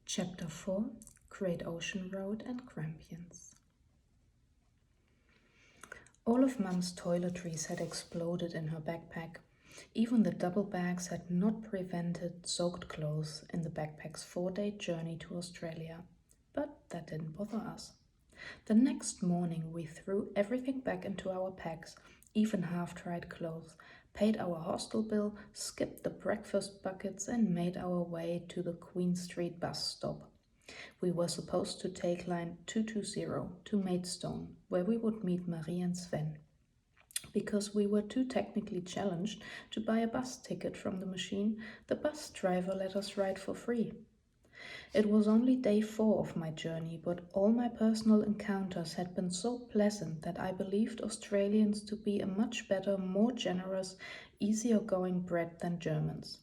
Chapter 4: Great Ocean Road and Grampians. All of Mum's toiletries had exploded in her backpack. Even the double bags had not prevented soaked clothes in the backpack's 4-day journey to Australia. But that didn't bother us. The next morning we threw everything back into our packs, even half-dried clothes, paid our hostel bill, skipped the breakfast buckets and made our way to the Queen Street bus stop. We were supposed to take line 220 to Maidstone, where we would meet Marie and Sven. Because we were too technically challenged to buy a bus ticket from the machine, the bus driver let us ride for free. It was only day 4 of my journey, but all my personal encounters had been so pleasant that I believed Australians to be a much better, more generous, easier-going bred than Germans.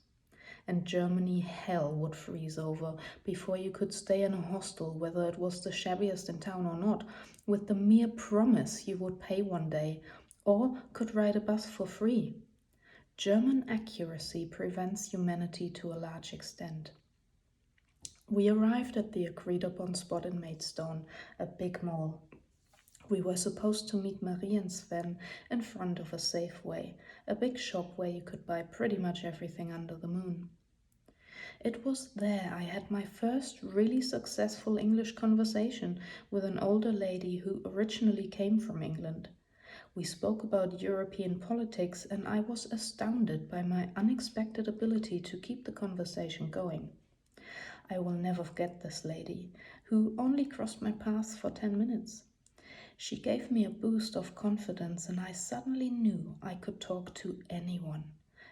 And Germany, hell would freeze over before you could stay in a hostel, whether it was the shabbiest in town or not, with the mere promise you would pay one day, or could ride a bus for free. German accuracy prevents humanity to a large extent. We arrived at the agreed-upon spot in Maidstone, a big mall. We were supposed to meet Marie and Sven in front of a Safeway, a big shop where you could buy pretty much everything under the moon. It was there I had my first really successful English conversation with an older lady who originally came from England. We spoke about European politics and I was astounded by my unexpected ability to keep the conversation going. I will never forget this lady, who only crossed my path for 10 minutes. She gave me a boost of confidence and I suddenly knew I could talk to anyone.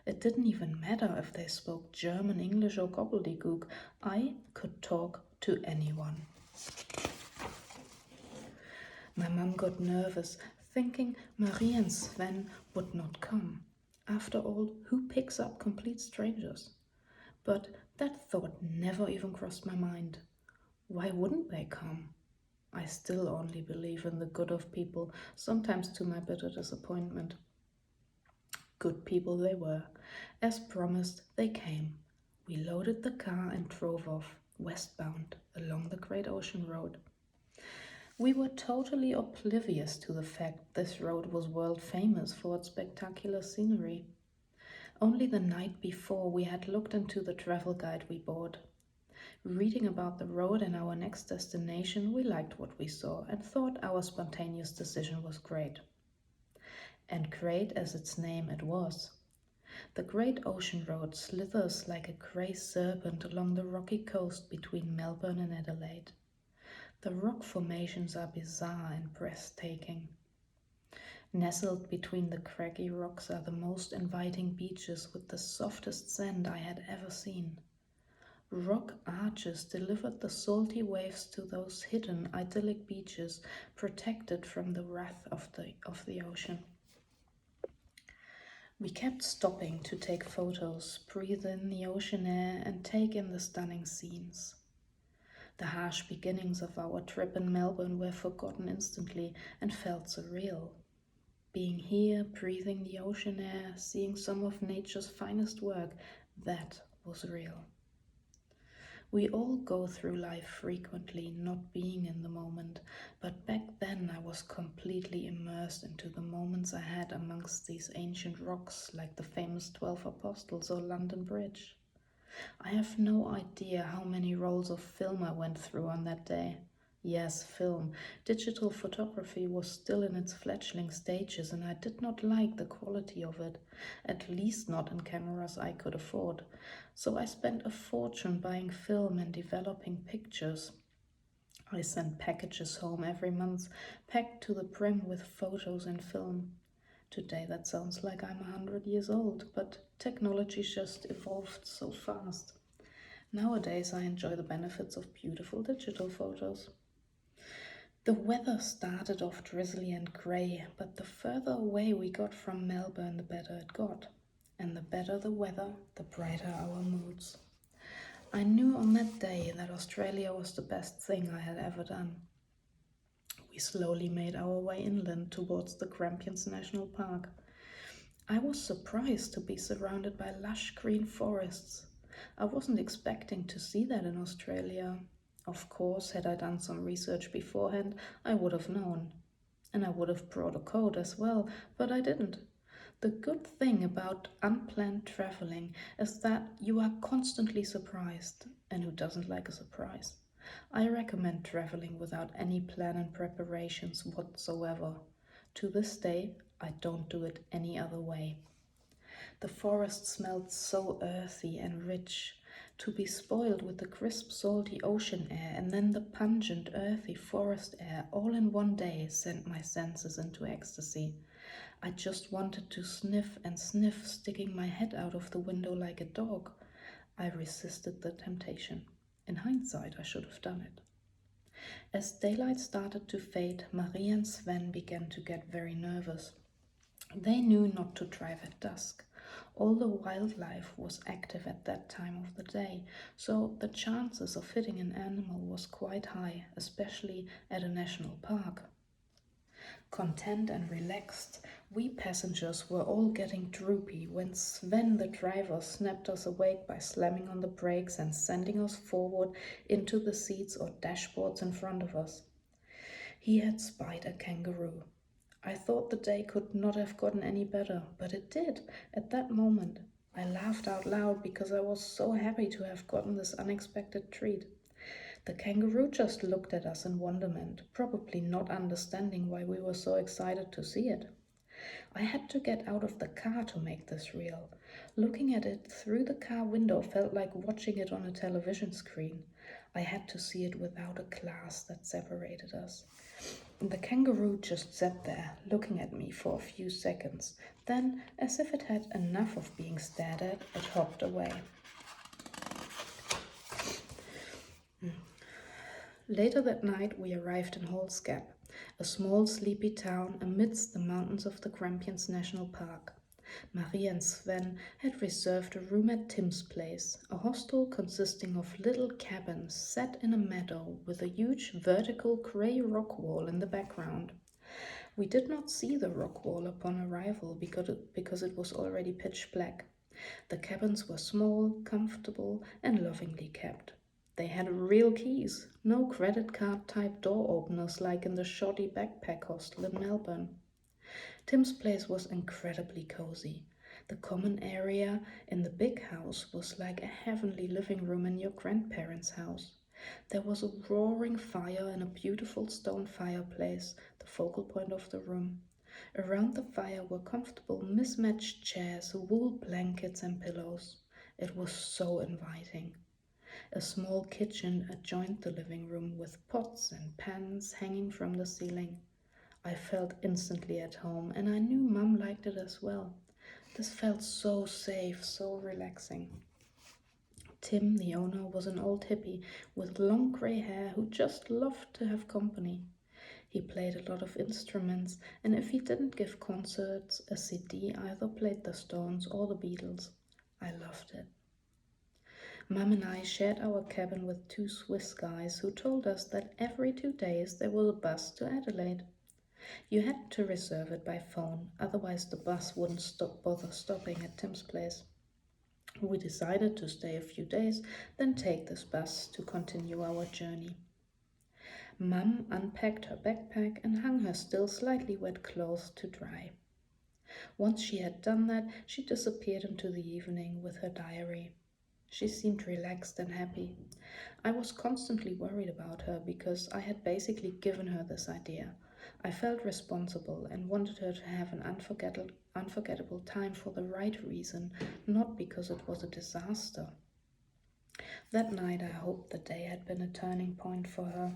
It didn't even matter if they spoke German, English or gobbledygook. I could talk to anyone. My mum got nervous, thinking Marie and Sven would not come. After all, who picks up complete strangers? But that thought never even crossed my mind. Why wouldn't they come? I still only believe in the good of people, sometimes to my bitter disappointment. Good people they were. As promised, they came. We loaded the car and drove off, westbound, along the Great Ocean Road. We were totally oblivious to the fact this road was world famous for its spectacular scenery. Only the night before we had looked into the travel guide we bought. Reading about the road and our next destination, we liked what we saw and thought our spontaneous decision was great. And great as its name it was. The Great Ocean Road slithers like a grey serpent along the rocky coast between Melbourne and Adelaide. The rock formations are bizarre and breathtaking. Nestled between the craggy rocks are the most inviting beaches with the softest sand I had ever seen. Rock arches delivered the salty waves to those hidden, idyllic beaches, protected from the wrath of the ocean. We kept stopping to take photos, breathe in the ocean air, and take in the stunning scenes. The harsh beginnings of our trip in Melbourne were forgotten instantly and felt surreal. Being here, breathing the ocean air, seeing some of nature's finest work, that was real. We all go through life frequently not being in the moment, but back then I was completely immersed into the moments I had amongst these ancient rocks like the famous 12 Apostles or London Bridge. I have no idea how many rolls of film I went through on that day. Yes, film. Digital photography was still in its fledgling stages and I did not like the quality of it, at least not in cameras I could afford. So I spent a fortune buying film and developing pictures. I sent packages home every month, packed to the brim with photos and film. Today that sounds like I'm 100 years old, but technology just evolved so fast. Nowadays I enjoy the benefits of beautiful digital photos. The weather started off drizzly and grey, but the further away we got from Melbourne, the better it got. And the better the weather, the brighter our moods. I knew on that day that Australia was the best thing I had ever done. We slowly made our way inland towards the Grampians National Park. I was surprised to be surrounded by lush green forests. I wasn't expecting to see that in Australia. Of course, had I done some research beforehand, I would have known. And I would have brought a coat as well, but I didn't. The good thing about unplanned traveling is that you are constantly surprised, and who doesn't like a surprise? I recommend traveling without any plan and preparations whatsoever. To this day, I don't do it any other way. The forest smelled so earthy and rich. To be spoiled with the crisp, salty ocean air and then the pungent, earthy forest air all in one day sent my senses into ecstasy. I just wanted to sniff and sniff, sticking my head out of the window like a dog. I resisted the temptation. In hindsight, I should have done it. As daylight started to fade, Marie and Sven began to get very nervous. They knew not to drive at dusk. All the wildlife was active at that time of the day, so the chances of hitting an animal was quite high, especially at a national park. Content and relaxed, we passengers were all getting droopy when Sven the driver snapped us awake by slamming on the brakes and sending us forward into the seats or dashboards in front of us. He had spied a kangaroo. I thought the day could not have gotten any better, but it did at that moment. I laughed out loud because I was so happy to have gotten this unexpected treat. The kangaroo just looked at us in wonderment, probably not understanding why we were so excited to see it. I had to get out of the car to make this real. Looking at it through the car window felt like watching it on a television screen. I had to see it without a glass that separated us. The kangaroo just sat there, looking at me for a few seconds. Then, as if it had enough of being stared at, it hopped away. Later that night, we arrived in Holsgap, a small, sleepy town amidst the mountains of the Grampians National Park. Marie and Sven had reserved a room at Tim's place, a hostel consisting of little cabins set in a meadow with a huge vertical grey rock wall in the background. We did not see the rock wall upon arrival because it was already pitch black. The cabins were small, comfortable, and lovingly kept. They had real keys, no credit card type door openers like in the shoddy backpack hostel in Melbourne. Tim's place was incredibly cozy. The common area in the big house was like a heavenly living room in your grandparents' house. There was a roaring fire in a beautiful stone fireplace, the focal point of the room. Around the fire were comfortable mismatched chairs, wool blankets, and pillows. It was so inviting. A small kitchen adjoined the living room with pots and pans hanging from the ceiling. I felt instantly at home, and I knew Mum liked it as well. This felt so safe, so relaxing. Tim, the owner, was an old hippie with long grey hair who just loved to have company. He played a lot of instruments, and if he didn't give concerts, a CD either played the Stones or the Beatles. I loved it. Mum and I shared our cabin with two Swiss guys who told us that every 2 days there was a bus to Adelaide. You had to reserve it by phone, otherwise the bus wouldn't bother stopping at Tim's place. We decided to stay a few days, then take this bus to continue our journey. Mum unpacked her backpack and hung her still slightly wet clothes to dry. Once she had done that, she disappeared into the evening with her diary. She seemed relaxed and happy. I was constantly worried about her because I had basically given her this idea. I felt responsible and wanted her to have an unforgettable time for the right reason, not because it was a disaster. That night I hoped the day had been a turning point for her.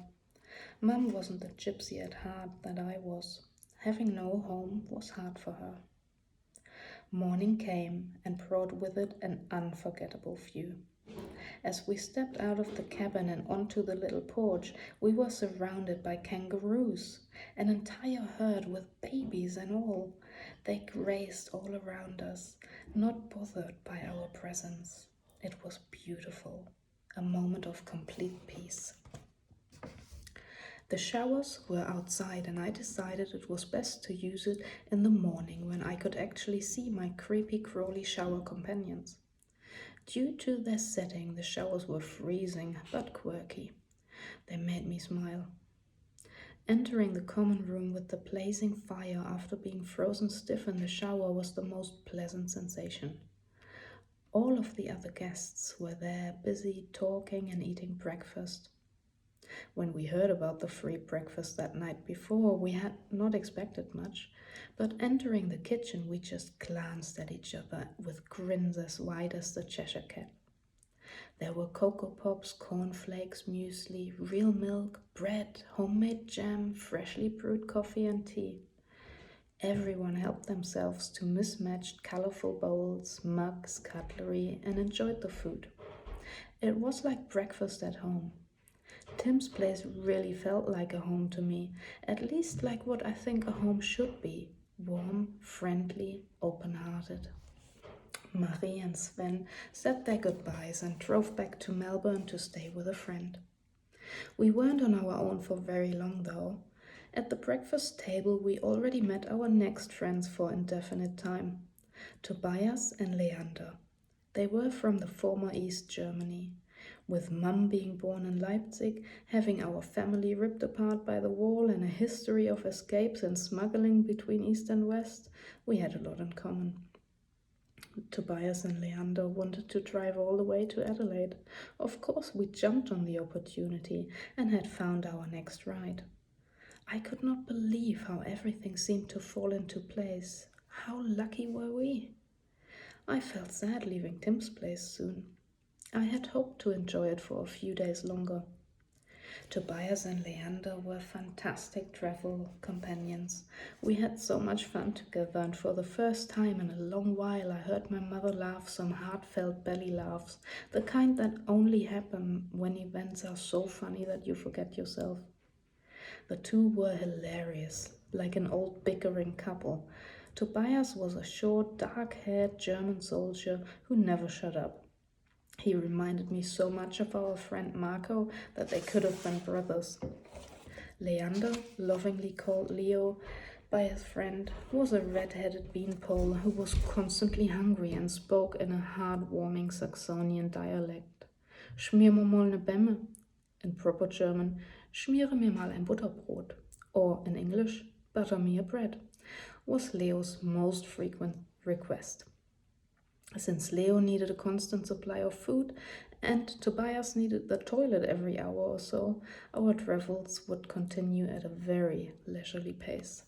Mum wasn't the gypsy at heart that I was. Having no home was hard for her. Morning came and brought with it an unforgettable view. As we stepped out of the cabin and onto the little porch, we were surrounded by kangaroos, an entire herd with babies and all. They grazed all around us, not bothered by our presence. It was beautiful, a moment of complete peace. The showers were outside, and I decided it was best to use it in the morning when I could actually see my creepy crawly shower companions. Due to their setting, the showers were freezing but quirky. They made me smile. Entering the common room with the blazing fire after being frozen stiff in the shower was the most pleasant sensation. All of the other guests were there, busy talking and eating breakfast. When we heard about the free breakfast that night before, we had not expected much, but entering the kitchen, we just glanced at each other with grins as wide as the Cheshire Cat. There were Cocoa Pops, cornflakes, muesli, real milk, bread, homemade jam, freshly brewed coffee and tea. Everyone helped themselves to mismatched colorful bowls, mugs, cutlery, and enjoyed the food. It was like breakfast at home. Tim's place really felt like a home to me, at least like what I think a home should be: warm, friendly, open-hearted. Marie and Sven said their goodbyes and drove back to Melbourne to stay with a friend. We weren't on our own for very long though. At the breakfast table, we already met our next friends for indefinite time: Tobias and Leander. They were from the former East Germany. With Mum being born in Leipzig, having our family ripped apart by the wall, and a history of escapes and smuggling between East and West, we had a lot in common. Tobias and Leander wanted to drive all the way to Adelaide. Of course, we jumped on the opportunity and had found our next ride. I could not believe how everything seemed to fall into place. How lucky were we? I felt sad leaving Tim's place soon. I had hoped to enjoy it for a few days longer. Tobias and Leander were fantastic travel companions. We had so much fun together, and for the first time in a long while I heard my mother laugh some heartfelt belly laughs, the kind that only happen when events are so funny that you forget yourself. The two were hilarious, like an old bickering couple. Tobias was a short, dark-haired German soldier who never shut up. He reminded me so much of our friend Marco that they could have been brothers. Leander, lovingly called Leo by his friend, was a red-headed beanpole who was constantly hungry and spoke in a heartwarming Saxonian dialect. Schmier mir mal ne Bemme. In proper German, schmiere mir mal ein Butterbrot. Or in English, butter me a bread, was Leo's most frequent request. Since Leo needed a constant supply of food and Tobias needed the toilet every hour or so, our travels would continue at a very leisurely pace.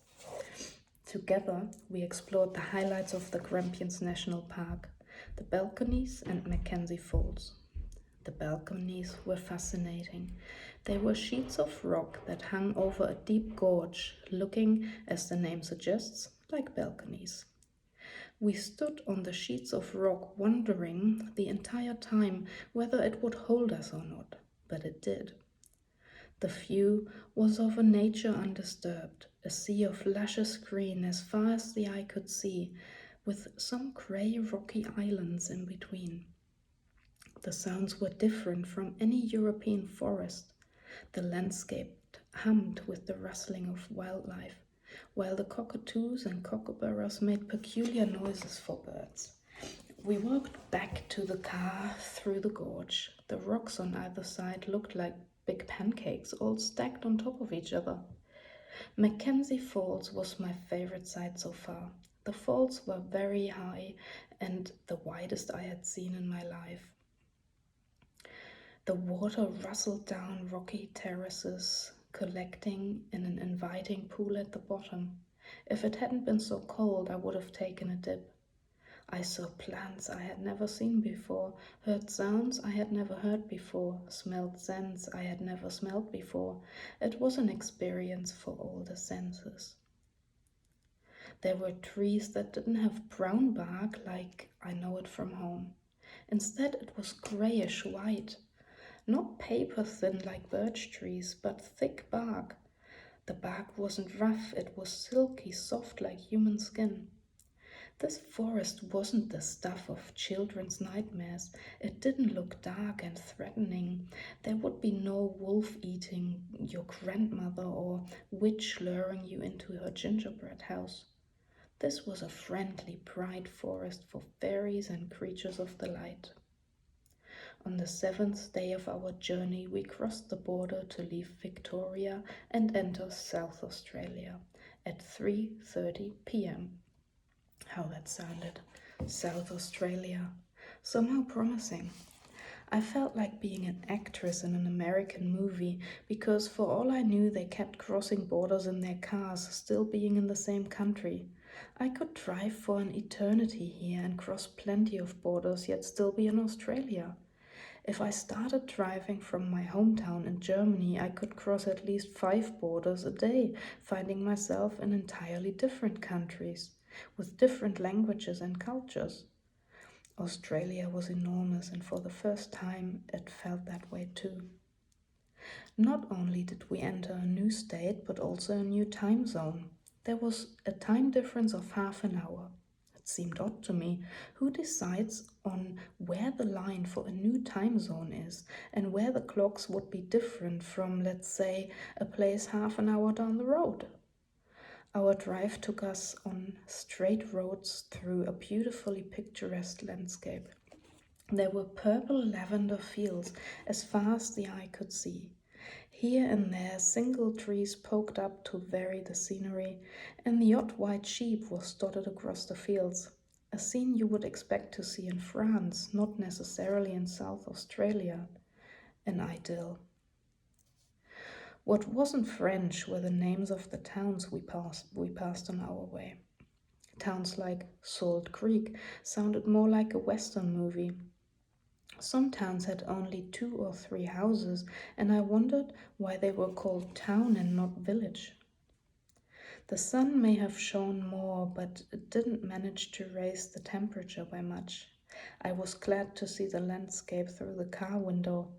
Together, we explored the highlights of the Grampians National Park, the balconies and Mackenzie Falls. The balconies were fascinating. They were sheets of rock that hung over a deep gorge, looking, as the name suggests, like balconies. We stood on the sheets of rock wondering the entire time whether it would hold us or not, but it did. The view was of a nature undisturbed, a sea of luscious green as far as the eye could see, with some grey rocky islands in between. The sounds were different from any European forest. The landscape hummed with the rustling of wildlife, while the cockatoos and kookaburras made peculiar noises for birds. We walked back to the car through the gorge. The rocks on either side looked like big pancakes, all stacked on top of each other. Mackenzie Falls was my favorite sight so far. The falls were very high and the widest I had seen in my life. The water rustled down rocky terraces, collecting in an inviting pool at the bottom. If it hadn't been so cold, I would have taken a dip. I saw plants I had never seen before, heard sounds I had never heard before, smelled scents I had never smelled before. It was an experience for all the senses. There were trees that didn't have brown bark like I know it from home. Instead, it was grayish white. Not paper thin like birch trees, but thick bark. The bark wasn't rough, it was silky, soft like human skin. This forest wasn't the stuff of children's nightmares. It didn't look dark and threatening. There would be no wolf eating your grandmother or witch luring you into her gingerbread house. This was a friendly, bright forest for fairies and creatures of the light. On the 7th day of our journey, we crossed the border to leave Victoria and enter South Australia at 3:30 p.m. How that sounded. South Australia. Somehow promising. I felt like being an actress in an American movie because, for all I knew, they kept crossing borders in their cars, still being in the same country. I could drive for an eternity here and cross plenty of borders, yet still be in Australia. If I started driving from my hometown in Germany, I could cross at least 5 borders a day, finding myself in entirely different countries, with different languages and cultures. Australia was enormous, and for the first time, it felt that way too. Not only did we enter a new state, but also a new time zone. There was a time difference of half an hour. It seemed odd to me. Who decides on where the line for a new time zone is and where the clocks would be different from, let's say, a place half an hour down the road? Our drive took us on straight roads through a beautifully picturesque landscape. There were purple lavender fields as far as the eye could see. Here and there, single trees poked up to vary the scenery, and the odd white sheep was dotted across the fields. A scene you would expect to see in France, not necessarily in South Australia. An idyll. What wasn't French were the names of the towns we passed on our way. Towns like Salt Creek sounded more like a Western movie. Some towns had only 2 or 3 houses, and I wondered why they were called town and not village. The sun may have shone more, but it didn't manage to raise the temperature by much. I was glad to see the landscape through the car window.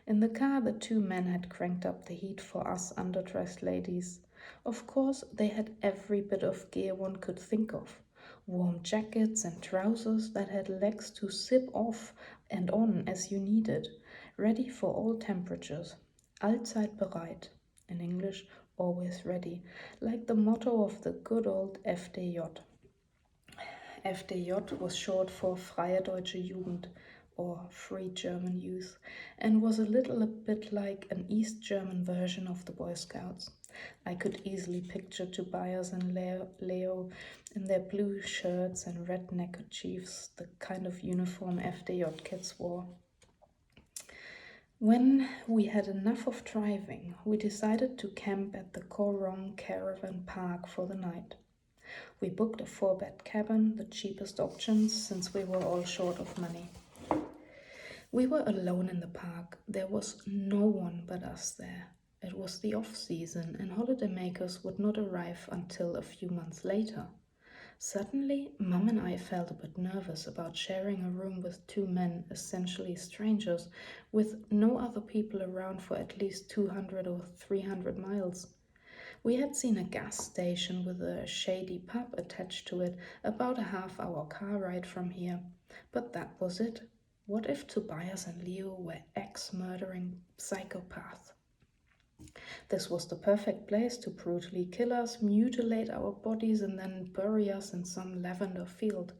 In the car, the 2 men had cranked up the heat for us underdressed ladies. Of course, they had every bit of gear one could think of. Warm jackets and trousers that had legs to zip off and on as you needed, ready for all temperatures. Allzeit bereit. In English, always ready, like the motto of the good old FDJ. FDJ was short for Freie Deutsche Jugend, or Free German Youth, and was a little bit like an East German version of the Boy Scouts. I could easily picture Tobias and Leo in their blue shirts and red neckerchiefs, the kind of uniform FDJ kids wore. When we had enough of driving, we decided to camp at the Korong Caravan Park for the night. We booked a 4-bed cabin, the cheapest option since we were all short of money. We were alone in the park. There was no one but us there. It was the off-season, and holidaymakers would not arrive until a few months later. Suddenly, Mum and I felt a bit nervous about sharing a room with 2 men, essentially strangers, with no other people around for at least 200 or 300 miles. We had seen a gas station with a shady pub attached to it, about a half-hour car ride from here. But that was it. What if Tobias and Leo were ex-murdering psychopaths? This was the perfect place to brutally kill us, mutilate our bodies, and then bury us in some lavender field.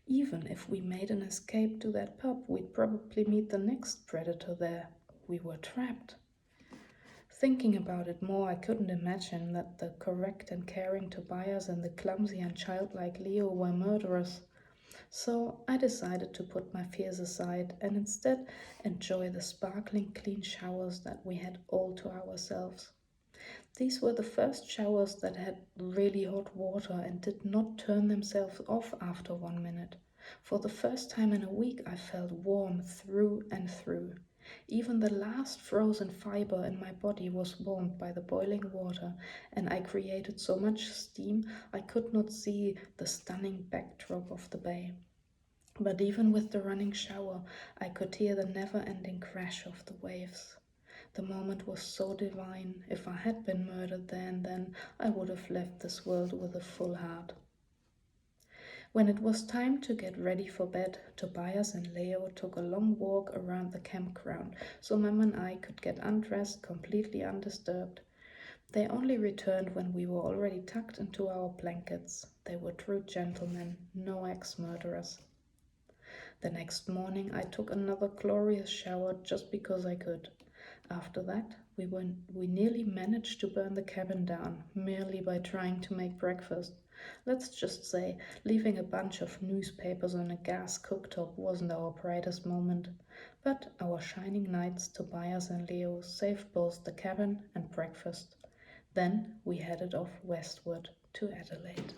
Even if we made an escape to that pub, we'd probably meet the next predator there. We were trapped. Thinking about it more, I couldn't imagine that the correct and caring Tobias and the clumsy and childlike Leo were murderers. So I decided to put my fears aside and instead enjoy the sparkling clean showers that we had all to ourselves. These were the first showers that had really hot water and did not turn themselves off after 1 minute. For the first time in a week, I felt warm through and through. Even the last frozen fiber in my body was warmed by the boiling water, and I created so much steam I could not see the stunning backdrop of the bay. But even with the running shower, I could hear the never-ending crash of the waves. The moment was so divine. If I had been murdered there and then, I would have left this world with a full heart. When it was time to get ready for bed, Tobias and Leo took a long walk around the campground so Mum and I could get undressed completely undisturbed. They only returned when we were already tucked into our blankets. They were true gentlemen, no ex-murderers. The next morning I took another glorious shower just because I could. After that, we nearly managed to burn the cabin down merely by trying to make breakfast. Let's just say, leaving a bunch of newspapers on a gas cooktop wasn't our brightest moment. But our shining knights, Tobias and Leo, saved both the cabin and breakfast. Then we headed off westward to Adelaide.